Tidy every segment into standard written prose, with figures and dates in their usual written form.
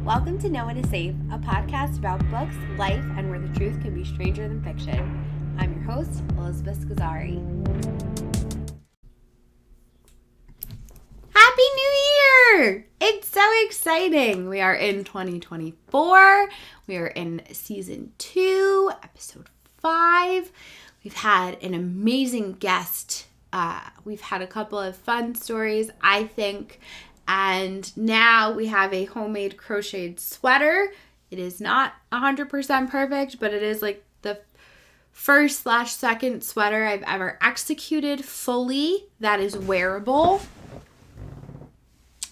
Welcome to No One is Safe, a podcast about books, life, and where the truth can be stranger than fiction. I'm your host, Elizabeth Scozzari. Happy New Year! It's so exciting. We are in 2024. We are in season 2, episode 5. We've had an amazing guest. We've had a couple of fun stories, I think. And now we have a homemade crocheted sweater. It is not 100% perfect, but it is like the first/second sweater I've ever executed fully that is wearable.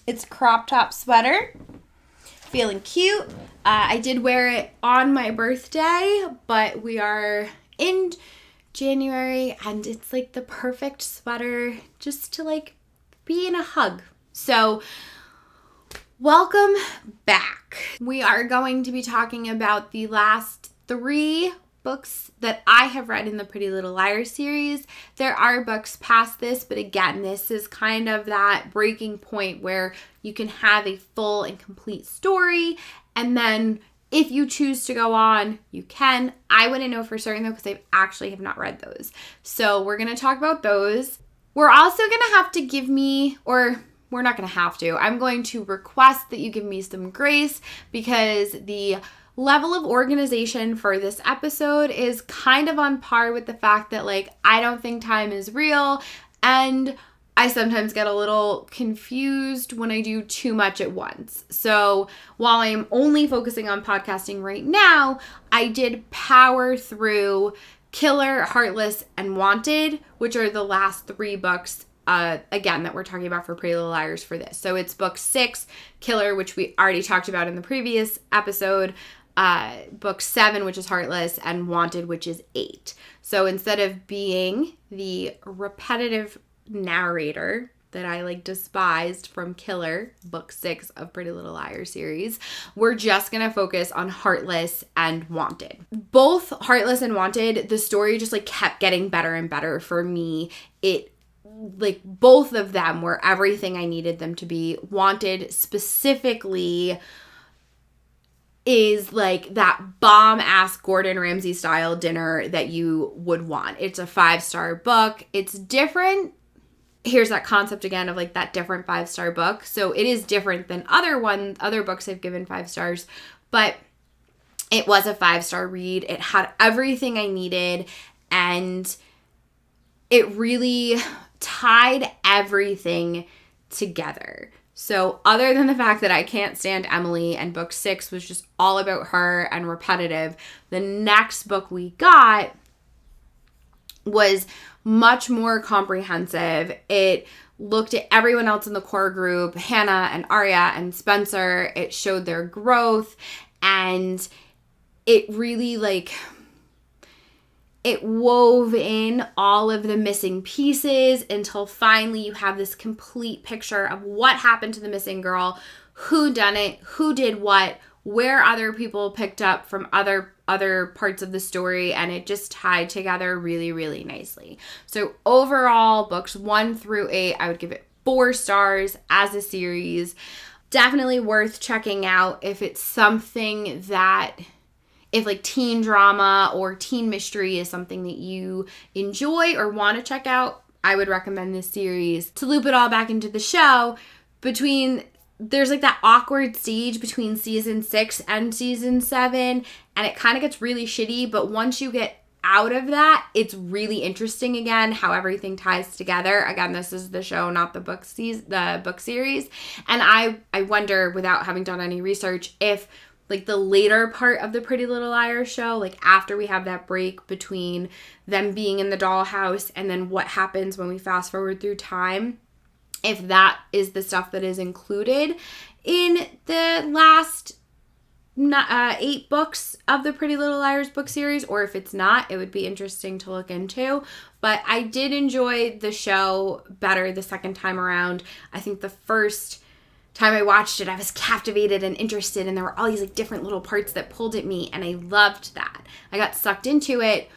It's a crop top sweater. Feeling cute. I did wear it on my birthday, but we are in January and it's like the perfect sweater just to like be in a hug. So, welcome back. We are going to be talking about the last 3 books that I have read in the Pretty Little Liars series. There are books past this, but again, this is kind of that breaking point where you can have a full and complete story, and then if you choose to go on, you can. I wouldn't know for certain though, because I actually have not read those. So we're going to talk about those. We're also going to have to give me, or we're not going to have to. I'm going to request that you give me some grace because the level of organization for this episode is kind of on par with the fact that like I don't think time is real and I sometimes get a little confused when I do too much at once. So while I'm only focusing on podcasting right now, I did power through Killer, Heartless, and Wanted, which are the last 3 books again, that we're talking about for Pretty Little Liars for this. So it's book 6, Killer, which we already talked about in the previous episode, book 7, which is Heartless, and Wanted, which is 8. So instead of being the repetitive narrator that I like despised from Killer, book 6 of Pretty Little Liars series, we're just gonna focus on Heartless and Wanted. Both Heartless and Wanted, the story just like kept getting better and better for me. Like both of them were everything I needed them to be. Wanted specifically is like that bomb-ass Gordon Ramsay style dinner that you would want. It's a 5-star book. It's different. Here's that concept again of like that different 5-star book. So it is different than other books I've given 5 stars, but it was a 5-star read. It had everything I needed and it really tied everything together. So other than the fact that I can't stand Emily and book 6 was just all about her and repetitive, the next book we got was much more comprehensive. It looked at everyone else in the core group, Hannah and Arya and Spencer. It showed their growth and it really it wove in all of the missing pieces until finally you have this complete picture of what happened to the missing girl, who done it, who did what, where other people picked up from other parts of the story, and it just tied together really, really nicely. So overall, books 1 through 8, I would give it 4 stars as a series. Definitely worth checking out if it's something that, if like teen drama or teen mystery is something that you enjoy or want to check out, I would recommend this series. To loop it all back into the show, there's like that awkward stage between season 6 and season 7, and it kind of gets really shitty, but once you get out of that, it's really interesting again how everything ties together. Again, this is the show, not the book series. And I wonder, without having done any research, if like the later part of the Pretty Little Liars show, like after we have that break between them being in the dollhouse and then what happens when we fast forward through time, if that is the stuff that is included in the last 8 books of the Pretty Little Liars book series, or if it's not, it would be interesting to look into. But I did enjoy the show better the second time around. I think the first time I watched it, I was captivated and interested, and there were all these like different little parts that pulled at me, and I loved that. I got sucked into it,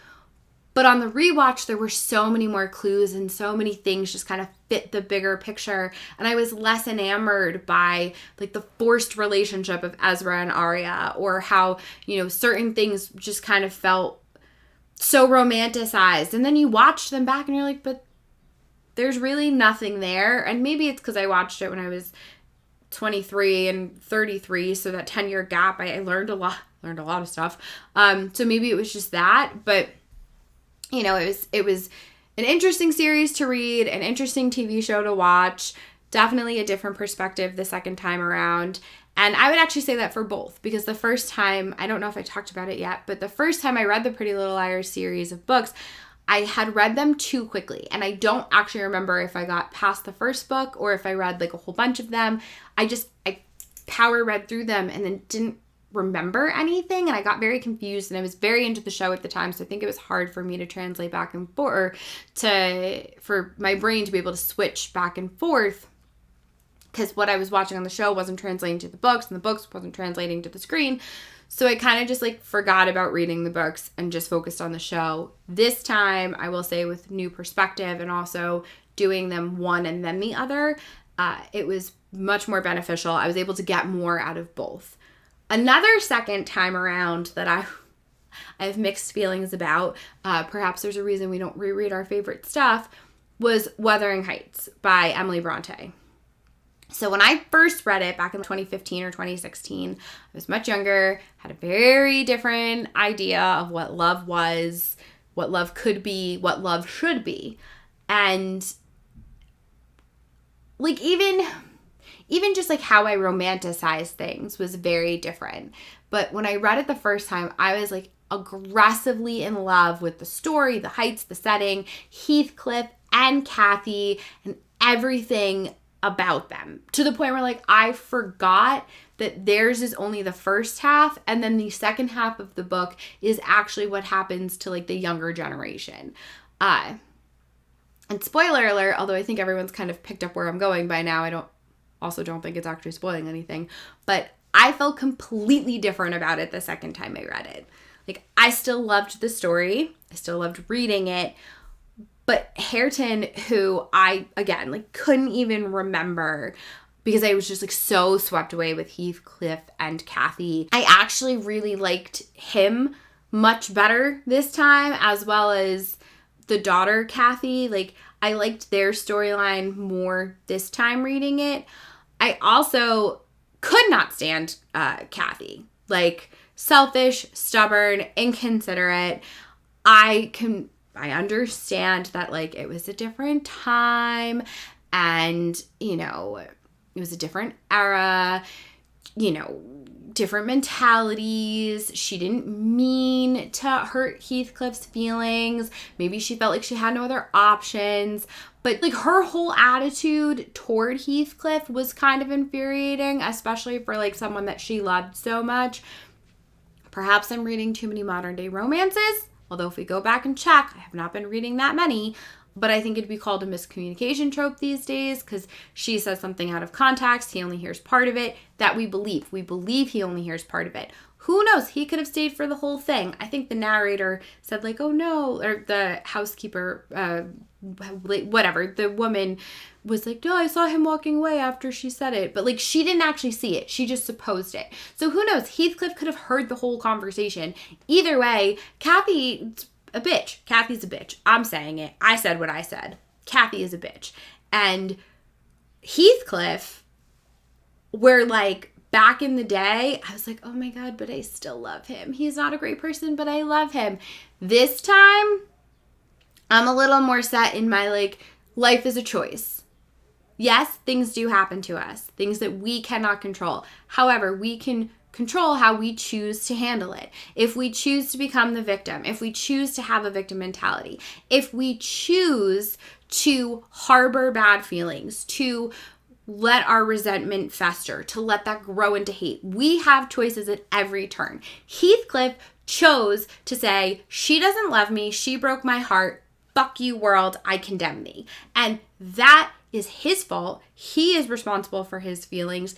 But on the rewatch, there were so many more clues and so many things just kind of fit the bigger picture. And I was less enamored by like the forced relationship of Ezra and Arya, or how, certain things just kind of felt so romanticized. And then you watch them back and you're like, but there's really nothing there. And maybe it's because I watched it when I was 23 and 33. So that 10-year gap, I learned a lot of stuff. So maybe it was just that, but it was an interesting series to read, an interesting TV show to watch, definitely a different perspective the second time around. And I would actually say that for both, because the first time, I don't know if I talked about it yet, but the first time I read the Pretty Little Liars series of books, I had read them too quickly. And I don't actually remember if I got past the first book or if I read like a whole bunch of them. I power read through them and then didn't remember anything, and I got very confused, and I was very into the show at the time, so I think it was hard for me to translate back and forth, for my brain to be able to switch back and forth, because what I was watching on the show wasn't translating to the books, and the books wasn't translating to the screen. So I kind of just like forgot about reading the books and just focused on the show. This time, I will say, with new perspective and also doing them one and then the other, it was much more beneficial. I was able to get more out of both. Another second time around that I have mixed feelings about, perhaps there's a reason we don't reread our favorite stuff, was Wuthering Heights by Emily Brontë. So when I first read it back in 2015 or 2016, I was much younger, had a very different idea of what love was, what love could be, what love should be. And like even just like how I romanticize things was very different. But when I read it the first time, I was like aggressively in love with the story, the heights, the setting, Heathcliff and Kathy, and everything about them, to the point where like I forgot that theirs is only the first half, and then the second half of the book is actually what happens to like the younger generation. And spoiler alert, although I think everyone's kind of picked up where I'm going by now, I don't think it's actually spoiling anything, but I felt completely different about it the second time I read it. Like, I still loved the story. I still loved reading it. But Hareton, who I, again, like couldn't even remember because I was just like so swept away with Heathcliff and Kathy, I actually really liked him much better this time, as well as the daughter, Kathy. Like, I liked their storyline more this time reading it. I also could not stand Kathy. Like, selfish, stubborn, inconsiderate. I understand that, like, it was a different time and, it was a different era, different mentalities. She didn't mean to hurt Heathcliff's feelings. Maybe she felt like she had no other options. But, like, her whole attitude toward Heathcliff was kind of infuriating, especially for, like, someone that she loved so much. Perhaps I'm reading too many modern-day romances. Although if we go back and check, I have not been reading that many. But I think it'd be called a miscommunication trope these days, because she says something out of context. He only hears part of it. That we believe. We believe he only hears part of it. Who knows? He could have stayed for the whole thing. I think the narrator said, like, oh no, or the housekeeper, whatever, the woman was like, no, I saw him walking away after she said it. But, like, she didn't actually see it. She just supposed it. So who knows? Heathcliff could have heard the whole conversation. Either way, Kathy's a bitch. Kathy's a bitch. I'm saying it. I said what I said. Kathy is a bitch. And Heathcliff, where, like, back in the day, I was like, oh my God, but I still love him. He's not a great person, but I love him. This time, I'm a little more set in my, like, life is a choice. Yes, things do happen to us. Things that we cannot control. However, we can control how we choose to handle it. If we choose to become the victim, if we choose to have a victim mentality, if we choose to harbor bad feelings, to let our resentment fester, to let that grow into hate. We have choices at every turn. Heathcliff chose to say, she doesn't love me, she broke my heart, fuck you world, I condemn thee. And that is his fault. He is responsible for his feelings.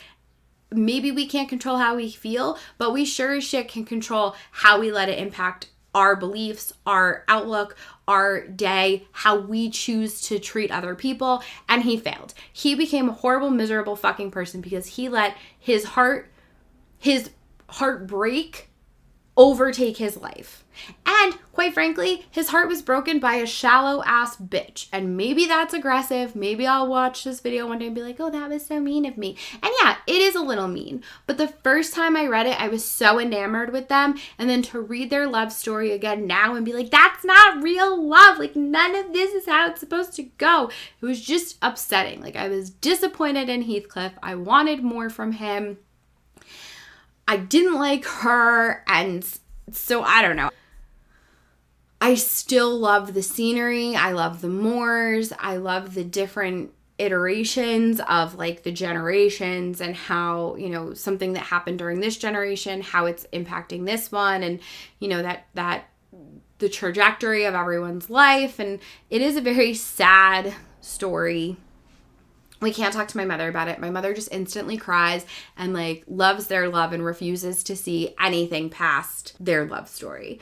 Maybe we can't control how we feel, but we sure as shit can control how we let it impact our beliefs, our outlook, our day, how we choose to treat other people, and he failed. He became a horrible, miserable fucking person because he let his heartbreak overtake his life. And quite frankly, his heart was broken by a shallow ass bitch. And maybe that's aggressive. Maybe I'll watch this video one day and be like, oh, that was so mean of me. And yeah, it is a little mean. But the first time I read it, I was so enamored with them. And then to read their love story again now and be like, that's not real love. Like, none of this is how it's supposed to go. It was just upsetting. Like, I was disappointed in Heathcliff. I wanted more from him. I didn't like her. And so I don't know. I still love the scenery. I love the moors. I love the different iterations of like the generations and how, you know, something that happened during this generation, how it's impacting this one, and, you know, that the trajectory of everyone's life. And it is a very sad story. We can't talk to my mother about it. My mother just instantly cries and like loves their love and refuses to see anything past their love story.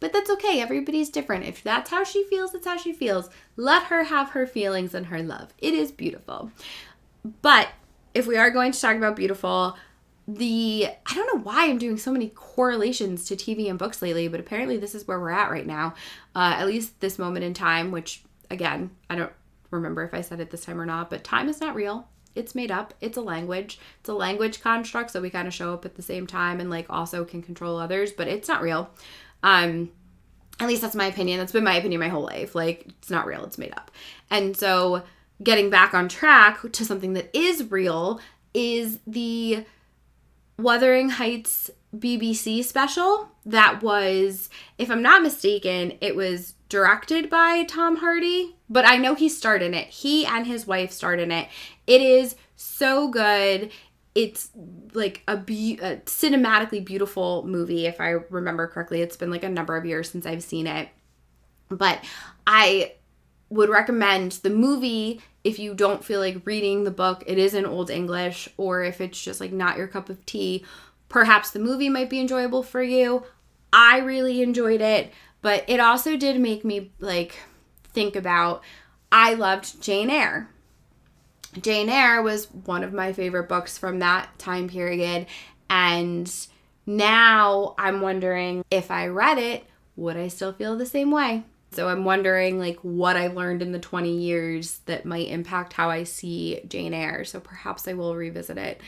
But that's okay. Everybody's different. If that's how she feels, that's how she feels. Let her have her feelings and her love. It is beautiful. But if we are going to talk about beautiful, I don't know why I'm doing so many correlations to TV and books lately, but apparently this is where we're at right now. At least this moment in time, which again, I don't remember if I said it this time or not, but time is not real. It's made up. It's a language. It's a language construct, so we kind of show up at the same time and like also can control others, but it's not real. At least that's my opinion. That's been my opinion my whole life. Like, it's not real. It's made up. And so getting back on track to something that is real is the Wuthering Heights BBC special that was, if I'm not mistaken, it was directed by Tom Hardy, but I know he starred in it. He and his wife starred in it. It is so good. It's like a cinematically beautiful movie, if I remember correctly. It's been like a number of years since I've seen it. But I would recommend the movie if you don't feel like reading the book. It is in Old English, or if it's just like not your cup of tea, perhaps the movie might be enjoyable for you. I really enjoyed it, but it also did make me like think about, I loved Jane Eyre. Jane Eyre was one of my favorite books from that time period, and now I'm wondering if I read it, would I still feel the same way? So I'm wondering like what I learned in the 20 years that might impact how I see Jane Eyre. So perhaps I will revisit it.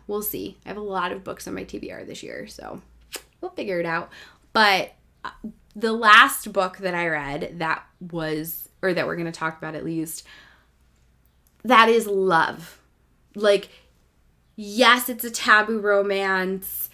We'll see. I have a lot of books on my TBR this year, so we'll figure it out. But the last book that I read that we're going to talk about at least, that is love. Like, yes, it's a taboo romance,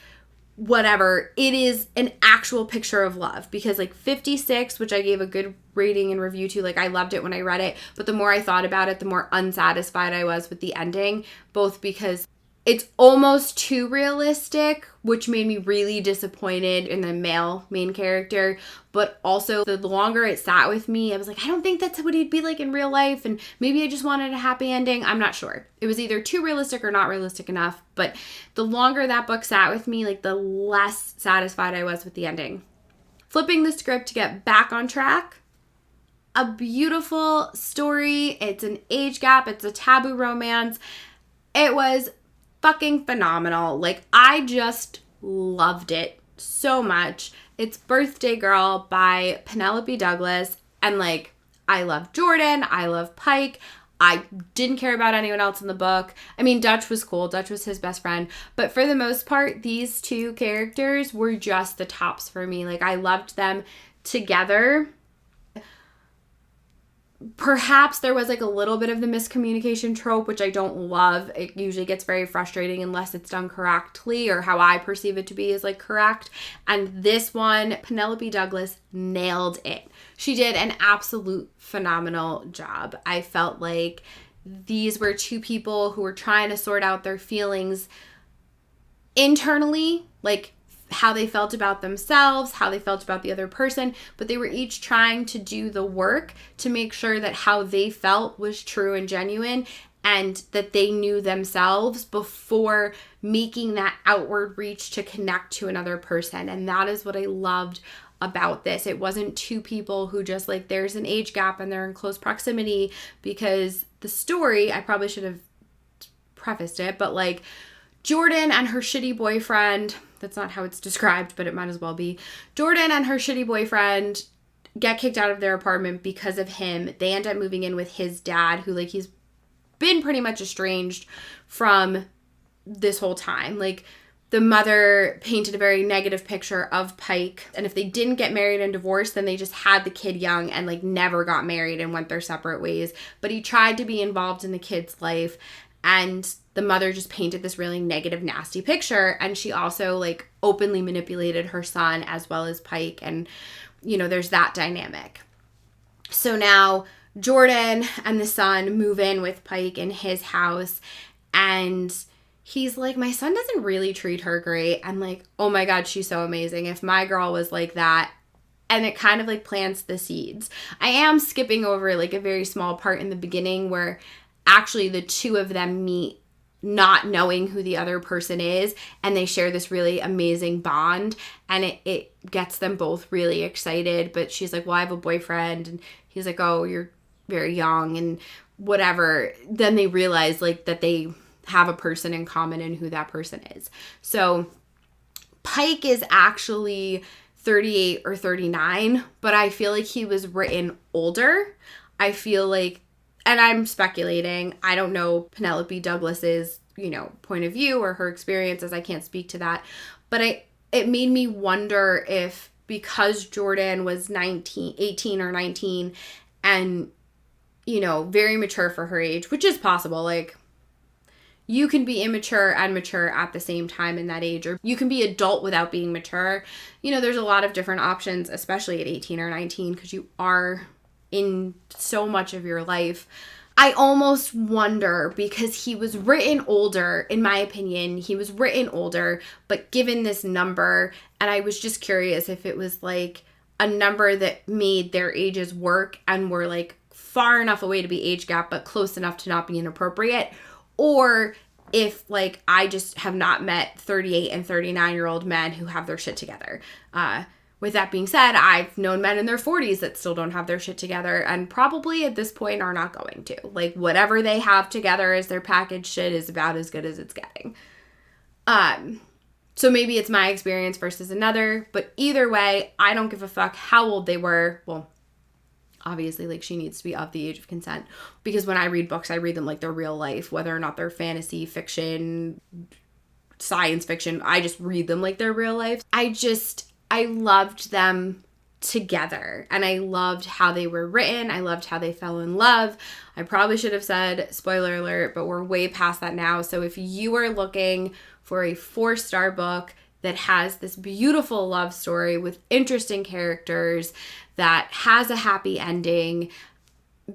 whatever. It is an actual picture of love, because like 56, which I gave a good rating and review to, like I loved it when I read it, but the more I thought about it, the more unsatisfied I was with the ending, both because it's almost too realistic, which made me really disappointed in the male main character. But also, the longer it sat with me, I was like, I don't think that's what he'd be like in real life. And maybe I just wanted a happy ending. I'm not sure. It was either too realistic or not realistic enough. But the longer that book sat with me, like the less satisfied I was with the ending. Flipping the script to get back on track. A beautiful story. It's an age gap. It's a taboo romance. It was fucking phenomenal. Like, I just loved it so much. It's Birthday Girl by Penelope Douglas, and like, I love Jordan, I love Pike. I didn't care about anyone else in the book. I mean, Dutch was cool. Dutch was his best friend. But for the most part, these two characters were just the tops for me. Like, I loved them together. Perhaps there was like a little bit of the miscommunication trope, which I don't love. It usually gets very frustrating unless it's done correctly, or how I perceive it to be is like correct. And this one, Penelope Douglas nailed it. She did an absolute phenomenal job. I felt like these were two people who were trying to sort out their feelings internally, like how they felt about themselves, how they felt about the other person, but they were each trying to do the work to make sure that how they felt was true and genuine. and that they knew themselves before making that outward reach to connect to another person. And that is what I loved about this. It wasn't two people who just like, there's an age gap and they're in close proximity, because the story, I probably should have prefaced it, but like Jordan and her shitty boyfriend, that's not how it's described, but it might as well be. Jordan and her shitty boyfriend get kicked out of their apartment because of him. They end up moving in with his dad, who like he's been pretty much estranged from this whole time. Like the mother painted a very negative picture of Pike, and if they didn't get married and divorced, then they just had the kid young and like never got married and went their separate ways. But he tried to be involved in the kid's life, and the mother just painted this really negative, nasty picture. And she also like openly manipulated her son as well as Pike, and you know, there's that dynamic. So now Jordan and the son move in with Pike in his house, and he's like, my son doesn't really treat her great. I'm like, oh my God, she's so amazing. If my girl was like that. And it kind of like plants the seeds. I am skipping over like a very small part in the beginning where actually the two of them meet not knowing who the other person is, and they share this really amazing bond, and it gets them both really excited. But she's like, well, I have a boyfriend, and he's like, oh, you're very young and whatever. Then they realize like that they have a person in common and who that person is. So Pike is actually 38 or 39, but I feel like he was written older. I feel like, and I'm speculating, I don't know Penelope Douglas's, you know, point of view or her experiences. I can't speak to that. But it made me wonder if because Jordan was 18 or 19 and, you know, very mature for her age, which is possible. Like, you can be immature and mature at the same time in that age, or you can be adult without being mature. You know, there's a lot of different options, especially at 18 or 19, because you are in so much of your life. I almost wonder, because he was written older, in my opinion, he was written older, but given this number, and I was just curious if it was like a number that made their ages work and were like far enough away to be age gap, but close enough to not be inappropriate, or if like I just have not met 38 and 39-year-old men who have their shit together. With that being said, I've known men in their 40s that still don't have their shit together, and probably at this point are not going to. Like, whatever they have together as their package shit is about as good as it's getting. So maybe it's my experience versus another, but either way, I don't give a fuck how old they were. Well, obviously, like, she needs to be of the age of consent, because when I read books, I read them like they're real life, whether or not they're fantasy, fiction, science fiction. I just read them like they're real life. I loved them together, and I loved how they were written. I loved how they fell in love. I probably should have said spoiler alert, but we're way past that now. So if you are looking for a 4-star book that has this beautiful love story with interesting characters, that has a happy ending,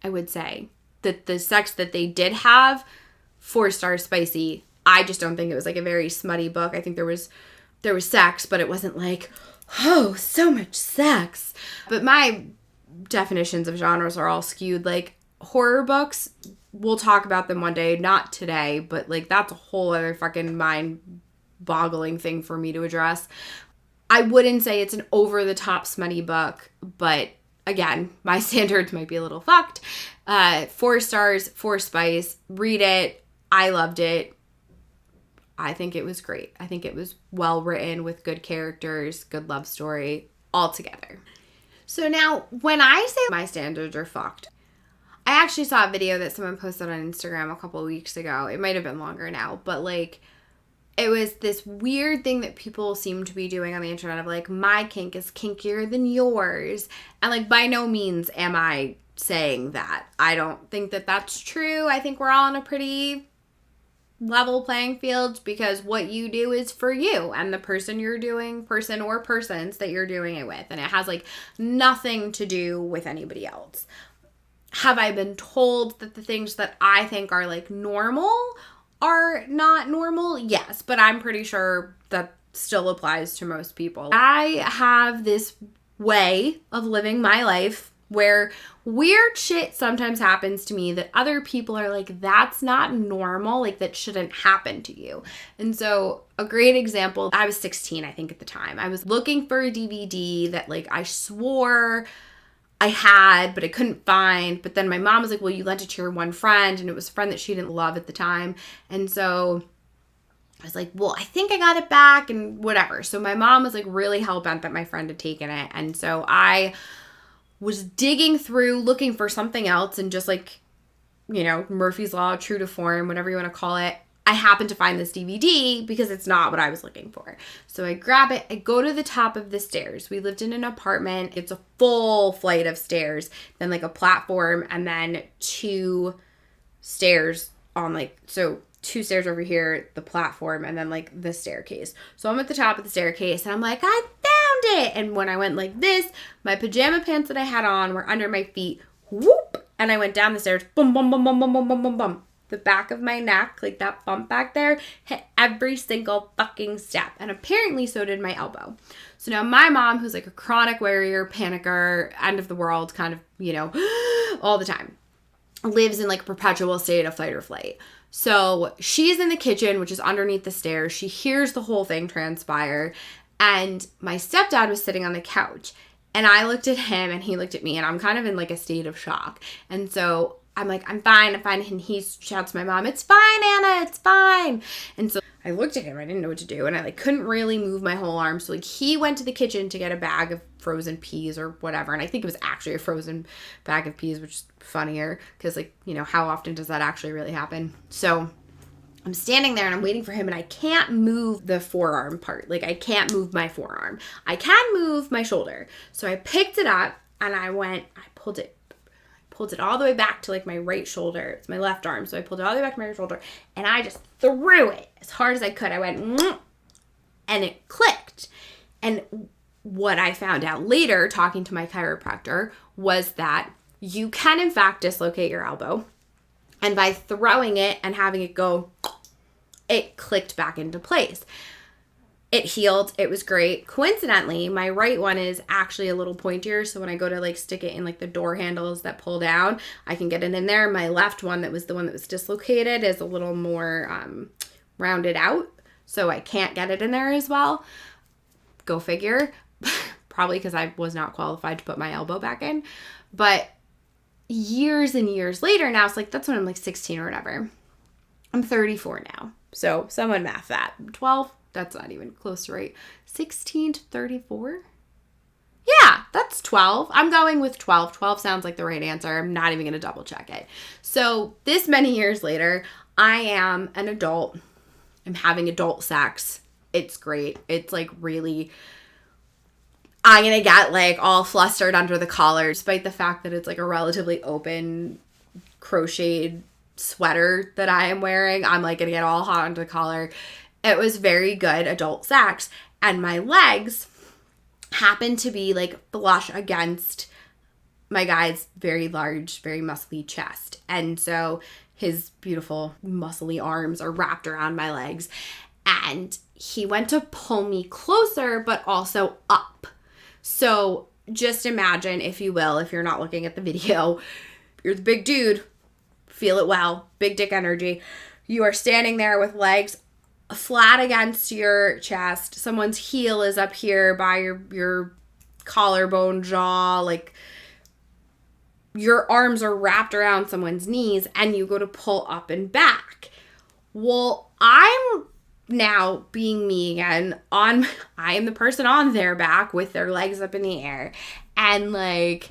I would say that the sex that they did have, 4-star spicy. I just don't think it was like a very smutty book. I think there was sex, but it wasn't like, oh, so much sex. But my definitions of genres are all skewed. Like, horror books, we'll talk about them one day, not today, but like that's a whole other fucking mind-boggling thing for me to address. I wouldn't say it's an over-the-top smutty book, but again, my standards might be a little fucked. 4 stars, 4 spice. Read it. I loved it. I think it was great. I think it was well written with good characters, good love story, all together. So now, when I say my standards are fucked, I actually saw a video that someone posted on Instagram a couple of weeks ago. It might have been longer now, but like, it was this weird thing that people seem to be doing on the internet of like, my kink is kinkier than yours. And like, by no means am I saying that. I don't think that that's true. I think we're all on a pretty level playing field, because what you do is for you and the person or persons that you're doing it with, and it has like nothing to do with anybody else. Have I been told that the things that I think are like normal are not normal? Yes, but I'm pretty sure that still applies to most people. I have this way of living my life where weird shit sometimes happens to me that other people are like, that's not normal, like that shouldn't happen to you. And so a great example, I was 16, I think at the time. I was looking for a DVD that like I swore I had, but I couldn't find. But then my mom was like, well, you lent it to your one friend, and it was a friend that she didn't love at the time. And so I was like, well, I think I got it back and whatever. So my mom was like really hell-bent that my friend had taken it. And so I was digging through looking for something else, and just like, you know, Murphy's Law, true to form, whatever you want to call it, I happened to find this DVD because it's not what I was looking for. So I grab it, I go to the top of the stairs. We lived in an apartment. It's a full flight of stairs, then like a platform, and then 2 stairs on like, so 2 stairs over here, the platform, and then like the staircase. So I'm at the top of the staircase and I'm like, I found it. And when I went like this, my pajama pants that I had on were under my feet. Whoop. And I went down the stairs. Boom, boom, boom, boom, boom, boom, boom, boom, boom. The back of my neck, like that bump back there, hit every single fucking step. And apparently so did my elbow. So now my mom, who's like a chronic worrier, panicker, end of the world kind of, you know, all the time, lives in like a perpetual state of fight or flight. So she's in the kitchen, which is underneath the stairs. She hears the whole thing transpire. And my stepdad was sitting on the couch. And I looked at him and he looked at me, and I'm kind of in like a state of shock. And so I'm like, I'm fine. And he shouts to my mom, it's fine, Anna, it's fine. And so I looked at him. I didn't know what to do. And I like couldn't really move my whole arm. So like he went to the kitchen to get a bag of frozen peas or whatever. And I think it was actually a frozen bag of peas, which is funnier because like, you know, how often does that actually really happen? So I'm standing there and I'm waiting for him, and I can't move the forearm part. Like I can't move my forearm. I can move my shoulder. So I picked it up and I pulled it all the way back to like my right shoulder. It's my left arm. So I pulled it all the way back to my right shoulder and I just threw it as hard as I could. I went, and it clicked. And what I found out later, talking to my chiropractor, was that you can in fact dislocate your elbow. And by throwing it and having it go, it clicked back into place. It healed. It was great. Coincidentally, my right one is actually a little pointier. So when I go to like stick it in like the door handles that pull down, I can get it in there. My left one, that was the one that was dislocated, is a little more rounded out. So I can't get it in there as well. Go figure. Probably because I was not qualified to put my elbow back in. But years and years later now, it's like, that's when I'm like 16 or whatever. I'm 34 now. So someone math that. 12? That's not even close to right. 16 to 34? Yeah, that's 12. I'm going with 12. 12 sounds like the right answer. I'm not even going to double check it. So this many years later, I am an adult. I'm having adult sex. It's great. It's like really, I'm going to get like all flustered under the collar, despite the fact that it's like a relatively open crocheted sweater that I am wearing. I'm like going to get all hot under the collar. It was very good adult sex. And my legs happened to be like flush against my guy's very large, very muscly chest. And so his beautiful muscly arms are wrapped around my legs. And he went to pull me closer, but also up. So just imagine, if you will, if you're not looking at the video, you're the big dude, feel it well, big dick energy. You are standing there with legs flat against your chest. Someone's heel is up here by your collarbone jaw. Like your arms are wrapped around someone's knees and you go to pull up and back. Well, I'm now being me again. I am the person on their back with their legs up in the air. And like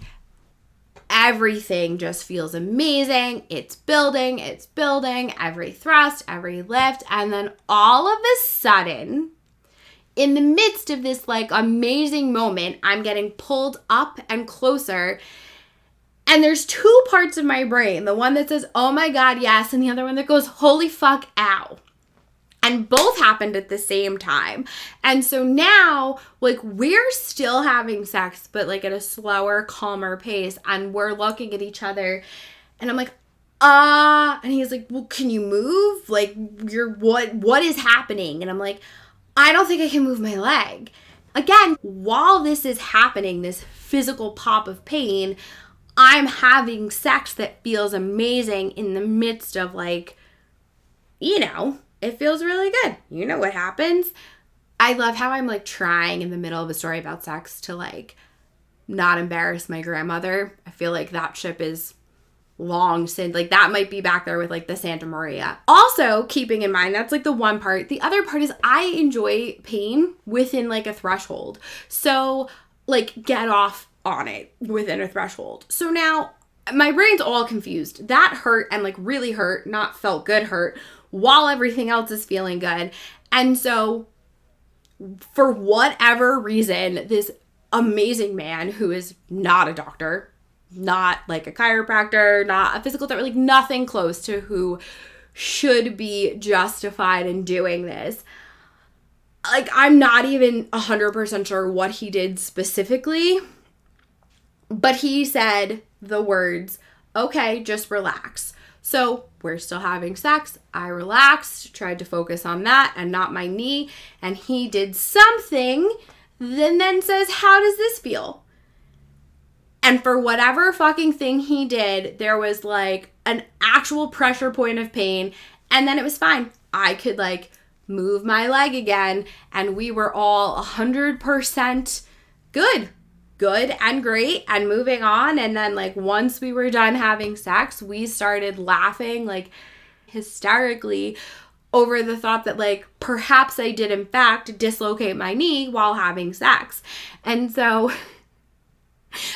everything just feels amazing. It's building, every thrust, every lift. And then all of a sudden, in the midst of this like amazing moment, I'm getting pulled up and closer. And there's 2 parts of my brain. The one that says, oh my God, yes. And the other one that goes, holy fuck, ow. And both happened at the same time. And so now, like, we're still having sex, but like at a slower, calmer pace. And we're looking at each other. And I'm like, and he's like, well, can you move? Like, what is happening? And I'm like, I don't think I can move my leg. Again, while this is happening, this physical pop of pain, I'm having sex that feels amazing in the midst of like, you know, it feels really good. You know what happens. I love how I'm like trying in the middle of a story about sex to like not embarrass my grandmother. I feel like that ship is long since, like that might be back there with like the Santa Maria. Also, keeping in mind, that's like the one part. The other part is I enjoy pain within like a threshold. So like get off on it within a threshold. So now my brain's all confused. That hurt and like really hurt, not felt good hurt, while everything else is feeling good. And so for whatever reason, this amazing man who is not a doctor, not like a chiropractor, not a physical therapist, like nothing close to who should be justified in doing this. Like, I'm not even 100% sure what he did specifically, but he said the words, okay, just relax. So we're still having sex. I relaxed, tried to focus on that and not my knee. And he did something, then says, how does this feel? And for whatever fucking thing he did, there was like an actual pressure point of pain. And then it was fine. I could like move my leg again. And we were all 100% good and great and moving on. And then like once we were done having sex, we started laughing like hysterically over the thought that like perhaps I did in fact dislocate my knee while having sex. And so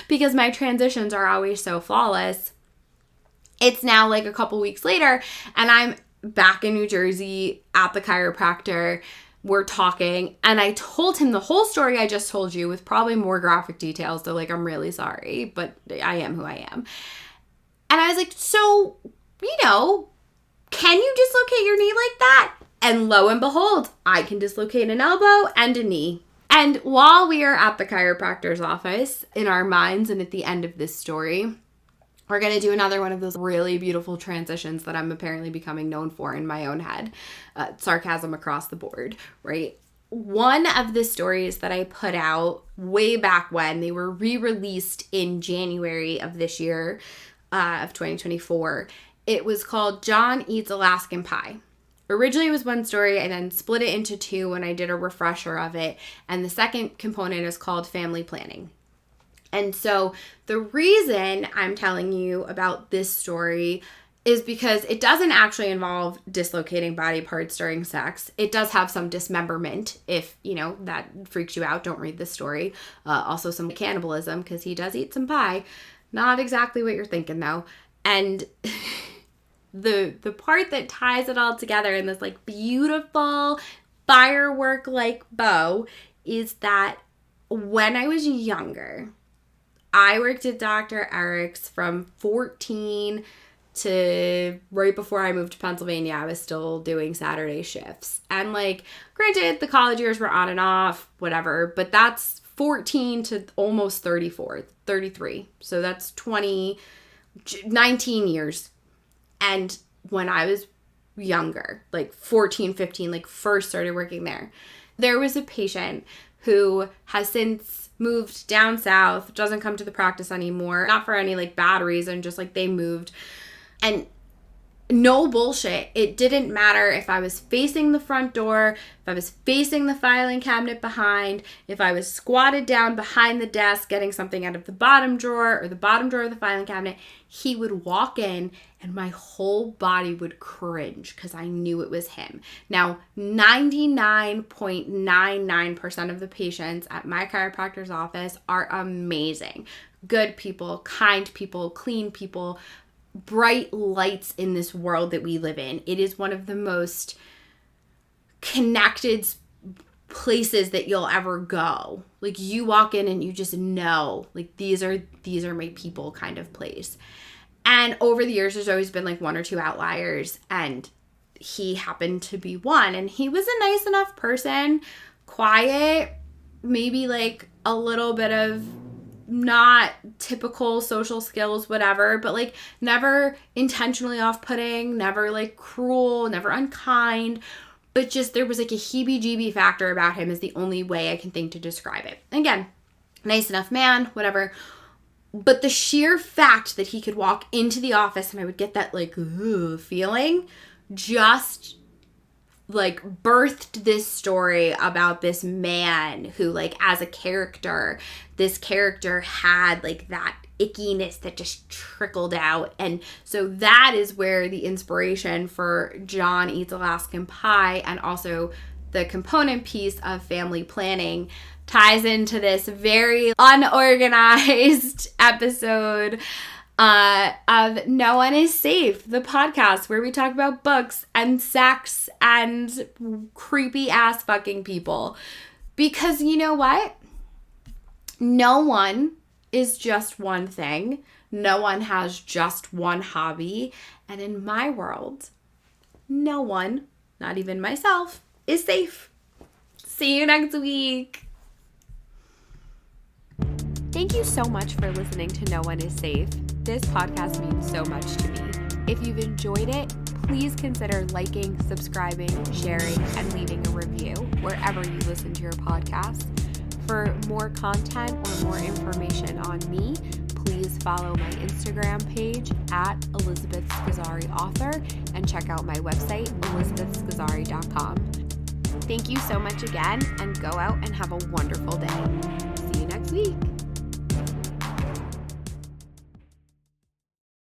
because my transitions are always so flawless, it's now like a couple weeks later and I'm back in New Jersey at the chiropractor. We're talking and I told him the whole story I just told you with probably more graphic details. So like, I'm really sorry, but I am who I am. And I was like, so, you know, can you dislocate your knee like that? And lo and behold, I can dislocate an elbow and a knee. And while we are at the chiropractor's office in our minds and at the end of this story, we're going to do another one of those really beautiful transitions that I'm apparently becoming known for in my own head. Sarcasm across the board, right? One of the stories that I put out way back when, they were re-released in January of this year, of 2024. It was called John Eats Alaskan Pie. Originally it was one story, I then split it into two when I did a refresher of it. And the second component is called Family Planning. And so the reason I'm telling you about this story is because it doesn't actually involve dislocating body parts during sex. It does have some dismemberment. If, you know, that freaks you out, don't read this story. Also some cannibalism because he does eat some pie. Not exactly what you're thinking though. And the part that ties it all together in this like beautiful firework-like bow is that when I was younger, I worked at Dr. Eric's from 14 to right before I moved to Pennsylvania. I was still doing Saturday shifts. And like, granted, the college years were on and off, whatever, but that's 14 to almost 33. So that's 19 years. And when I was younger, like 14, 15, like first started working there was a patient who has since moved down south, doesn't come to the practice anymore, not for any like bad reason, just like they moved. And no bullshit, it didn't matter if I was facing the front door, if I was facing the filing cabinet behind, if I was squatted down behind the desk getting something out of the bottom drawer or the bottom drawer of the filing cabinet, he would walk in and my whole body would cringe because I knew it was him. Now, 99.99% of the patients at my chiropractor's office are amazing. Good people, kind people, clean people, bright lights in this world that we live in. It is one of the most connected places that you'll ever go. Like you walk in and you just know, like these are my people kind of place. And over the years, there's always been like one or two outliers, and he happened to be one. And he was a nice enough person, quiet, maybe like a little bit of not typical social skills, whatever, but like never intentionally off-putting, never like cruel, never unkind, but just there was like a heebie-jeebie factor about him is the only way I can think to describe it. Again, nice enough man, whatever. But the sheer fact that he could walk into the office and I would get that like feeling just like birthed this story about this man who, like, as a character, this character had like that ickiness that just trickled out. And so that is where the inspiration for John Eats Alaskan Pie and also the component piece of family planning ties into this very unorganized episode of No One Is Safe, the podcast where we talk about books and sex and creepy ass fucking people. Because you know what? No one is just one thing. No one has just one hobby. And in my world, no one, not even myself, is safe. See you next week. Thank you so much for listening to No One Is Safe. This podcast means so much to me. If you've enjoyed it, please consider liking, subscribing, sharing, and leaving a review wherever you listen to your podcast. For more content or more information on me, please follow my Instagram page at Elizabeth Scozzari Author and check out my website, elizabethscozzari.com. Thank you so much again, and go out and have a wonderful day.